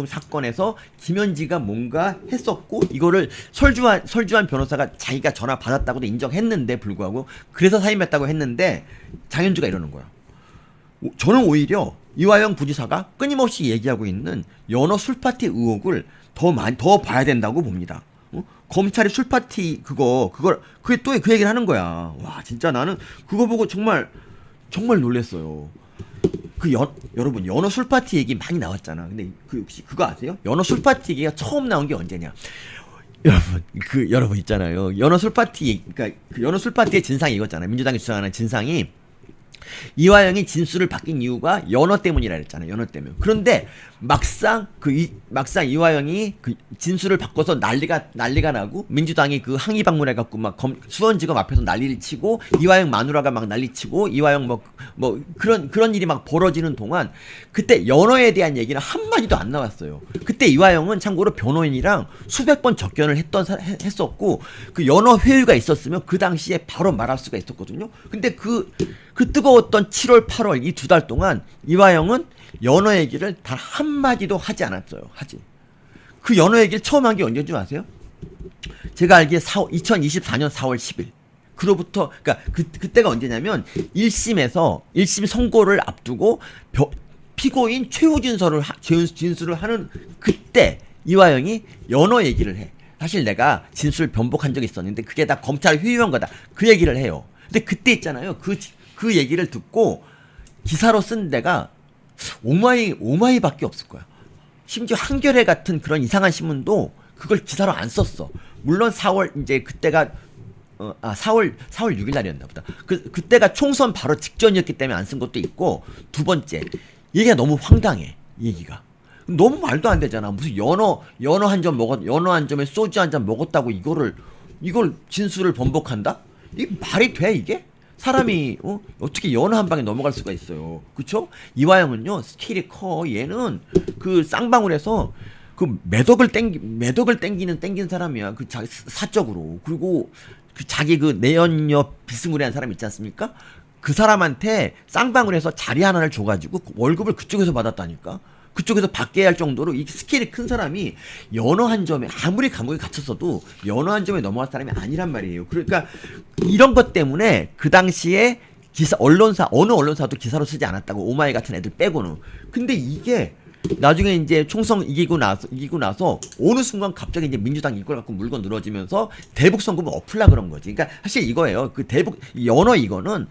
사건에서 김현지가 뭔가 했었고 이거를 설주한 변호사가 자기가 전화 받았다고도 인정했는데 불구하고 그래서 사임했다고 했는데 장현주가 이러는 거야. 저는 오히려 이화영 부지사가 끊임없이 얘기하고 있는 연어 술파티 의혹을 더 봐야 된다고 봅니다. 검찰이 술파티 그게 또 그 얘기를 하는 거야. 와 진짜 나는 그거 보고 정말 놀랬어요. 여러분 연어 술파티 얘기 많이 나왔잖아. 근데 혹시 그거 아세요? 연어 술파티 얘기가 처음 나온 게 언제냐? 여러분 있잖아요. 연어 술파티 그러니까 연어 술파티의 진상이 이거잖아요. 민주당이 주장하는 진상이 이화영이 진술을 바뀐 이유가 연어 때문이라 그랬잖아요. 연어 때문. 그런데 막상 이화영이 진술을 바꿔서 난리가 나고 민주당이 항의 방문해갖고 막 수원지검 앞에서 난리를 치고 이화영 마누라가 막 난리치고 이화영 뭐 그런 일이 막 벌어지는 동안 그때 연어에 대한 얘기는 한마디도 안 나왔어요. 그때 이화영은 참고로 변호인이랑 수백 번 접견을 했었고 그 연어 회유가 있었으면 그 당시에 바로 말할 수가 있었거든요. 근데 그 뜨거웠던 7월, 8월 이 2달 동안 이화영은 연어 얘기를 단 한마디도 하지 않았어요. 그 연어 얘기를 처음 한 게 언제인 줄 아세요? 제가 알기에 2024년 4월 10일. 그로부터 그때가 언제냐면 1심 선고를 앞두고 피고인 최후 진술을 하는 그때 이화영이 연어 얘기를 해. 사실 내가 진술 변복한 적이 있었는데 그게 다 검찰 회유한 거다. 그 얘기를 해요. 근데 그때 있잖아요. 그 얘기를 듣고 기사로 쓴 데가 오마이밖에 없을 거야. 심지어 한겨레 같은 그런 이상한 신문도 그걸 기사로 안 썼어. 물론 4월 이제 그때가 4월 6일 날이었나 보다. 그때가 총선 바로 직전이었기 때문에 안 쓴 것도 있고, 두 번째, 얘기가 너무 황당해. 얘기가 너무 말도 안 되잖아. 무슨 연어 한 점에 소주 한 잔 먹었다고 이걸 진술을 번복한다? 이게 말이 돼 이게? 사람이 어떻게 연어 한 방에 넘어갈 수가 있어요. 그쵸? 이화영은요 스케일이 커. 얘는 그 쌍방울에서 그 매덕을 땡기는 사람이야. 그 자기 사적으로. 그리고 그 자기 그 내연녀 비스무리한 사람 있지 않습니까? 그 사람한테 쌍방울에서 자리 하나를 줘가지고 월급을 그쪽에서 받았다니까. 그쪽에서 받게 할 정도로 이 스케일이 큰 사람이 연어 한 점에 아무리 감옥에 갇혔어도 연어 한 점에 넘어갈 사람이 아니란 말이에요. 그러니까 이런 것 때문에 그 당시에 어느 언론사도 기사로 쓰지 않았다고. 오마이 같은 애들 빼고는. 근데 이게 나중에 이제 총선 이기고 나서 어느 순간 갑자기 이제 민주당 이걸 갖고 물건 늘어지면서 대북 선거를 엎으려 그런 거지. 그러니까 사실 이거예요. 그 대북 연어 이거는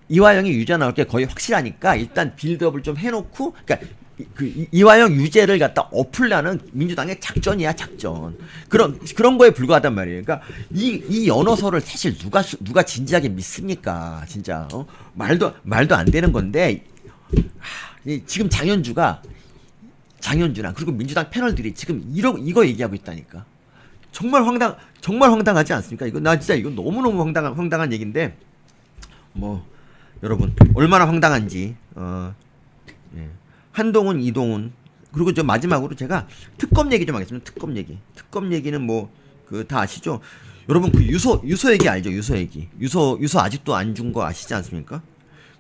이화영이 유죄 나올 게 거의 확실하니까 일단 빌드업을 좀 해놓고, 그러니까 이화영 유죄를 갖다 엎으려는 민주당의 작전이야, 작전. 그런 거에 불과하단 말이에요. 그러니까 이 연어설을 사실 누가 진지하게 믿습니까? 진짜 말도 안 되는 건데, 지금 장현주나 그리고 민주당 패널들이 지금 이거 얘기하고 있다니까. 정말 황당하지 않습니까? 나 진짜 이거 너무너무 황당한 얘기인데, 뭐 여러분 얼마나 황당한지. 예. 한동훈, 이동훈, 그리고 저 마지막으로 제가 특검 얘기 좀 하겠습니다. 특검 얘기는 뭐 그 다 아시죠? 여러분 그 유서 얘기 알죠? 유서 얘기. 유서 아직도 안 준 거 아시지 않습니까?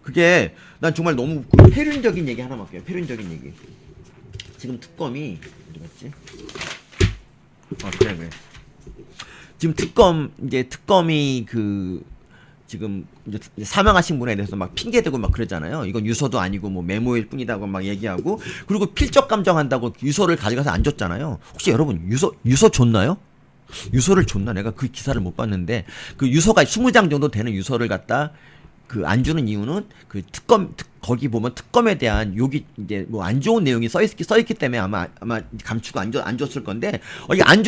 그게 난 정말 너무 그 폐륜적인 얘기 하나만 할게요. 폐륜적인 얘기. 지금 특검이 어디 갔지? 그래. 지금 특검이 지금 이제 사망하신 분에 대해서 막 핑계대고 막 그러잖아요. 이건 유서도 아니고 뭐 메모일 뿐이다고 막 얘기하고, 그리고 필적 감정한다고 유서를 가져가서 안 줬잖아요. 혹시 여러분 유서 줬나요? 유서를 줬나? 내가 그 기사를 못 봤는데, 그 유서가 20장 정도 되는 유서를 갖다 그 안 주는 이유는 그 거기 보면 특검에 대한 욕이 이제 뭐 안 좋은 내용이 써 있기 때문에 아마 감추고 안 줬을 건데, 이게 안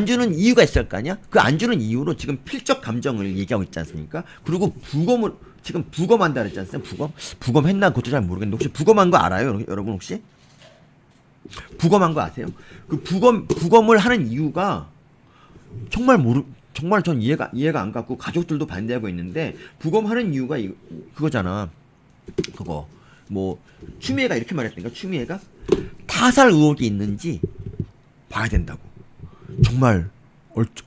주는 이유가 있을 거 아니야? 그 안 주는 이유로 지금 필적 감정을 얘기하고 있지 않습니까? 그리고 지금 부검한다 그랬지 않습니까? 부검했나 그것도 잘 모르겠는데, 혹시 부검한 거 알아요? 여러분 혹시? 부검한 거 아세요? 그 부검을 하는 이유가 정말 전 이해가 안 갔고, 가족들도 반대하고 있는데, 부검하는 이유가 그거잖아. 그거 뭐 추미애가 이렇게 말했다니까. 추미애가 타살 의혹이 있는지 봐야 된다고. 정말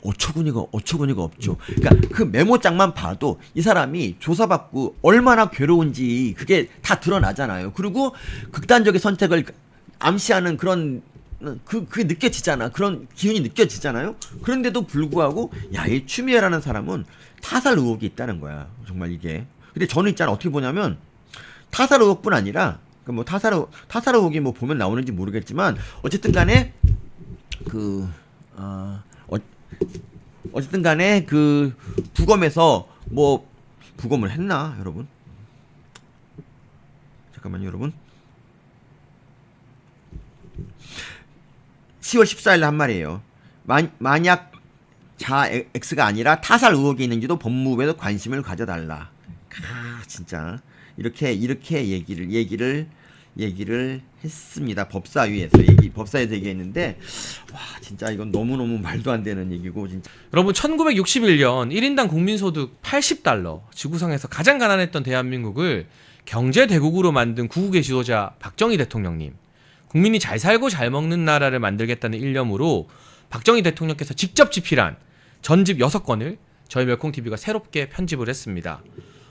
어처구니가 없죠. 그러니까 그 메모장만 봐도 이 사람이 조사받고 얼마나 괴로운지 그게 다 드러나잖아요. 그리고 극단적인 선택을 암시하는 그런 그게 느껴지잖아. 그런 기운이 느껴지잖아요. 그런데도 불구하고 이 추미애라는 사람은 타살 의혹이 있다는 거야. 정말 이게. 근데 저는 있잖아, 어떻게 보냐면 타살 의혹뿐 아니라 뭐 타살 의혹이 뭐 보면 나오는지 모르겠지만, 어쨌든 간에 그 부검에서 뭐 부검을 했나 여러분? 잠깐만요 여러분. 10월 14일 한 말이에요. 만약 자 X가 아니라 타살 의혹이 있는지도 법무부에서 관심을 가져달라. 진짜 이렇게 얘기를 했습니다. 법사위에서 얘기했는데, 와 진짜 이건 너무너무 말도 안 되는 얘기고 진짜. 여러분 1961년 1인당 국민소득 80달러, 지구상에서 가장 가난했던 대한민국을 경제 대국으로 만든 구국의 지도자 박정희 대통령님. 국민이 잘 살고 잘 먹는 나라를 만들겠다는 일념으로 박정희 대통령께서 직접 집필한 전집 6권을 저희 멸콩TV가 새롭게 편집을 했습니다.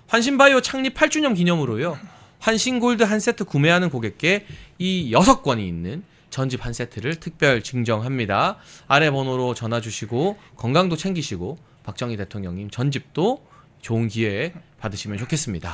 환신바이오 창립 8주년 기념으로요, 환신골드 한 세트 구매하는 고객께 이 6권이 있는 전집 한 세트를 특별 증정합니다. 아래 번호로 전화 주시고 건강도 챙기시고 박정희 대통령님 전집도 좋은 기회에 받으시면 좋겠습니다.